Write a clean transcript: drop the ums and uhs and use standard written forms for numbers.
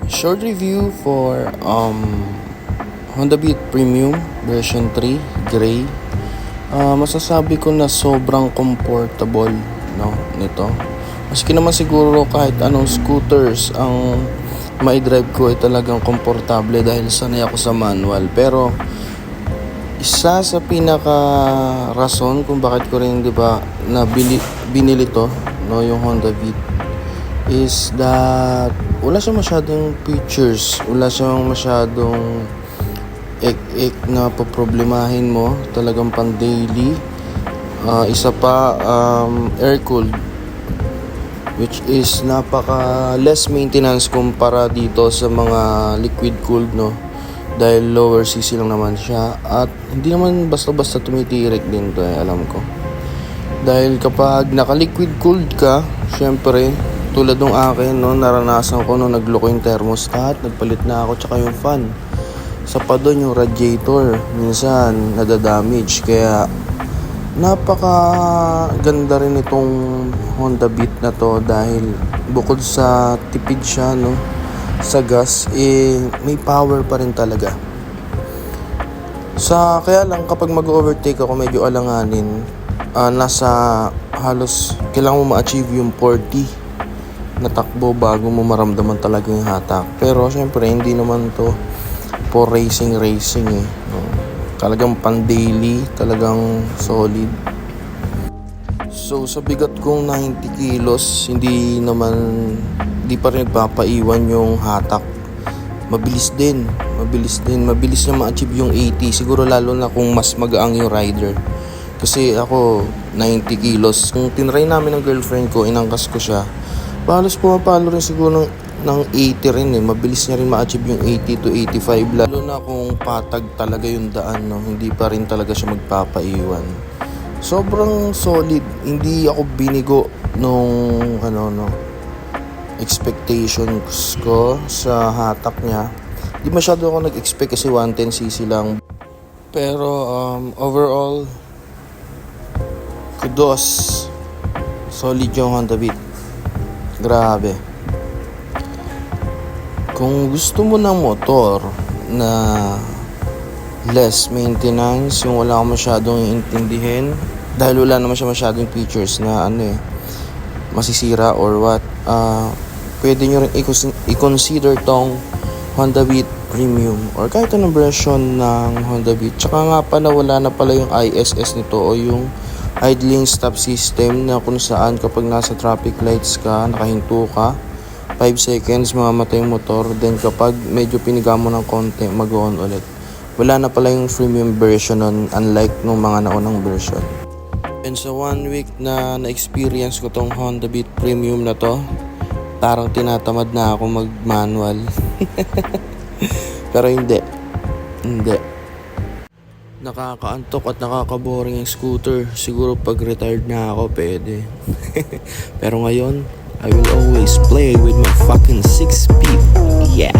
Short review for Honda Beat Premium version 3 gray. Masasabi ko na sobrang comfortable nito. Maski naman siguro kahit anong scooters ang mai-drive ko ay talagang komportable dahil sanay ako sa manual. Pero isa sa pinaka rason kung bakit ko rin binili to, yung Honda Beat, is that wala siyang masyadong features, wala siyang masyadong na poproblemahin mo, talagang pan daily. Isa pa, air-cooled, which is napaka less maintenance kumpara dito sa mga liquid-cooled, dahil lower cc lang naman siya, at hindi naman basta-basta tumitirik din to, alam ko. Dahil kapag naka-liquid-cooled ka, syempre tulad ng akin, naranasan ko nung nagloko yung thermostat, nagpalit na ako, tsaka yung fan. Sa pa doon yung radiator, minsan nadadamage. Kaya napaka ganda rin itong Honda Beat na to, dahil bukod sa tipid siya sa gas, may power pa rin talaga. Kaya lang kapag mag-overtake ako, medyo alanganin. Nasa halos kailangan mo ma-achieve yung 40 na takbo bago mo maramdaman talaga yung hatak. Pero syempre hindi naman to for racing talagang pan daily, talagang solid. So sa bigat kong 90 kilos, hindi pa rin nagpapaiwan yung hatak. Mabilis niya ma-achieve yung 80, siguro lalo na kung mas magaang yung rider. Kasi ako 90 kilos, kung tinry namin ng girlfriend ko, inangkas ko siya, halos pumapalo rin siguro ng 80 rin. Mabilis niya rin ma-achieve yung 80 to 85, lalo na kung patag talaga yung daan, hindi pa rin talaga siya magpapaiwan. Sobrang solid, hindi ako binigo nung expectations ko sa hatak niya. Hindi masyado ako nag-expect kasi 110cc lang. Pero overall, kudos, solid yung Honda Beat. Grabe. Kung gusto mo ng motor na less maintenance, yung wala kang masyadong iintindihin, dahil wala naman siya masyadong features na masisira or what, pwede nyo rin i-consider tong Honda Beat Premium or kahit anong version ng Honda Beat. Tsaka nga pala, wala na pala yung ISS nito o yung idling stop system, na kung saan kapag nasa traffic lights ka, nakahinto ka 5 seconds, mamamatay yung motor. Then kapag medyo piniga mo ng konti, mag-on ulit. Wala na pala yung premium version nun, unlike nung mga naunang version. And sa 1 week na na-experience ko tong Honda Beat Premium na to, parang tinatamad na ako mag-manual. Pero hindi. Nakakaantok at nakakaboring yung scooter. Siguro pag retired na ako, pwede. Pero ngayon, I will always play with my fucking 6-speed. Yeah.